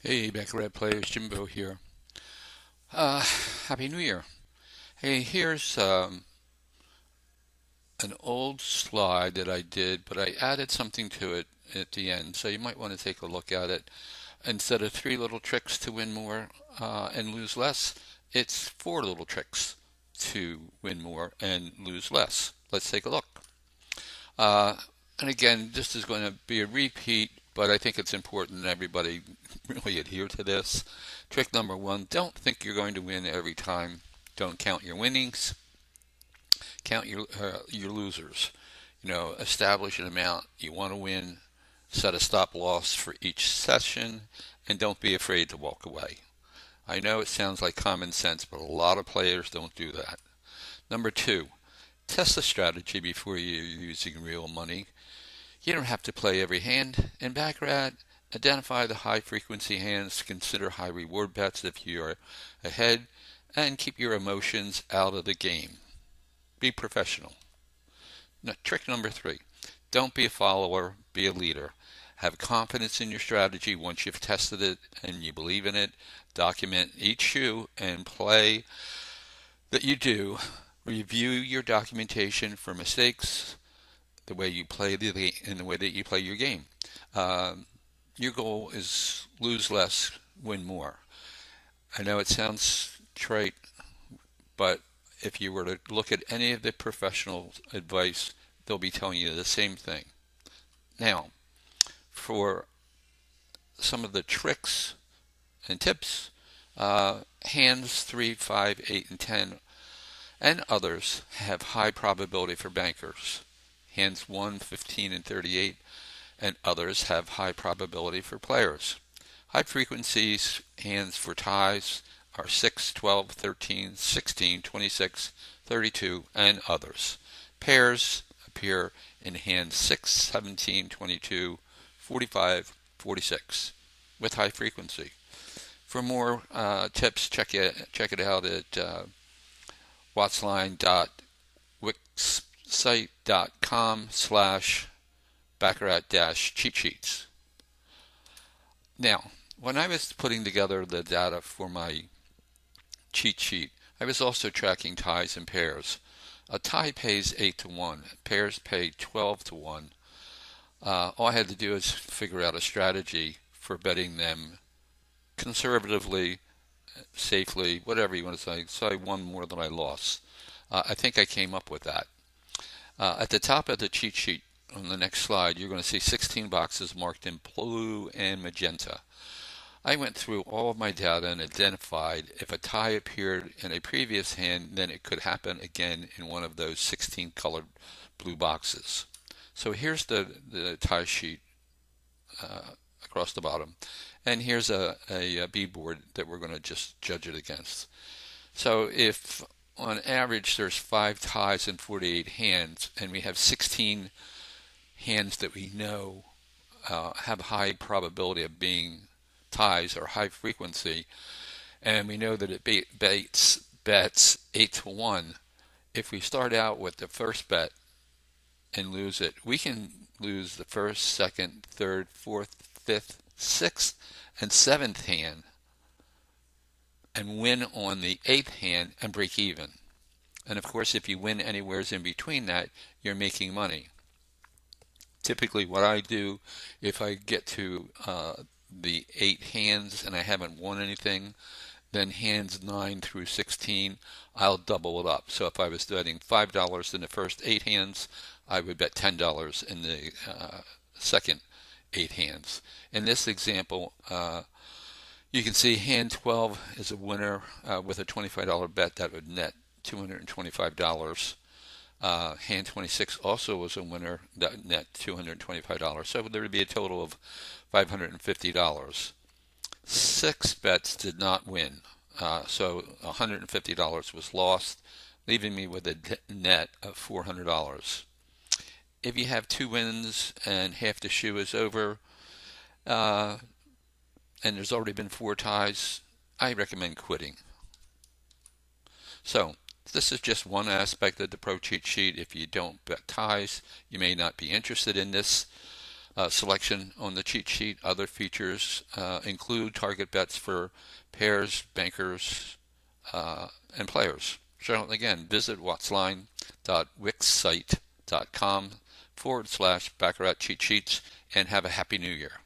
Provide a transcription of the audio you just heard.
Hey, Baccarat players, Jimbo here. Happy New Year. Hey, here's an old slide that I did, but I added something to it at the end, so you might want to take a look at it. Instead of three little tricks to win more and lose less, it's four little tricks to win more and lose less. Let's take a look. Uh, and again, this is going to be a repeat, but I think it's important that everybody really adhere to this. Trick number one, don't think you're going to win every time. Don't count your winnings, count your losers. Establish an amount you want to win, set a stop loss for each session, and don't be afraid to walk away. I know it sounds like common sense, but a lot of players don't do that. Number two, test the strategy before you're using real money. You don't have to play every hand in Baccarat. Identify the high frequency hands, consider high reward bets if you're ahead, and keep your emotions out of the game. Be professional. Now, trick number three, don't be a follower, be a leader. Have confidence in your strategy once you've tested it and you believe in it. Document each shoe and play that you do. Review your documentation for mistakes, the way you play and the way that you play your game. Your goal is lose less, win more. I know it sounds trite, but if you were to look at any of the professional advice, they'll be telling you the same thing. Now, for some of the tricks and tips, hands 3, 5, 8, and 10 and others have high probability for bankers. Hands 1, 15, and 38 and others have high probability for players. High frequencies hands for ties are 6, 12, 13, 16, 26, 32, and others. Pairs appear in hands 6, 17, 22, 45, 46 with high frequency. For more tips, check it out at wattsline.wixsite.com/Baccarat-cheat sheets. Now, when I was putting together the data for my cheat sheet, I was also tracking ties and pairs. A tie pays 8 to 1, pairs pay 12 to 1. All I had to do is figure out a strategy for betting them conservatively, safely, whatever you want to say. So I won more than I lost. I think I came up with that. At the top of the cheat sheet on the next slide, you're going to see 16 boxes marked in blue and magenta. I went through all of my data and identified if a tie appeared in a previous hand, then it could happen again in one of those 16 colored blue boxes. So here's the tie sheet across the bottom. And here's a beadboard that we're going to just judge it against. So if on average there's 5 ties and 48 hands, and we have 16 hands that we know have high probability of being ties or high frequency, and we know that it bets 8 to 1, if we start out with the first bet and lose it, we can lose the first, second, third, fourth, fifth, sixth, and seventh hand and win on the eighth hand and break even. And of course, if you win anywhere in between that, you're making money. Typically, what I do, if I get to the 8 hands and I haven't won anything, then hands 9 through 16, I'll double it up. So if I was betting $5 in the first 8 hands, I would bet $10 in the second 8 hands. In this example, you can see hand 12 is a winner with a $25 bet that would net $225. Hand 26 also was a winner that net $225. So there would be a total of $550. 6 bets did not win, so $150 was lost, leaving me with a net of $400. If you have 2 wins and half the shoe is over, and there's already been 4 ties, I recommend quitting. So this is just one aspect of the Pro Cheat Sheet. If you don't bet ties, you may not be interested in this. selection on the cheat sheet. Other features include target bets for pairs, bankers, and players. So again, visit wattsline.wixsite.com/Baccarat cheat sheets and have a happy new year.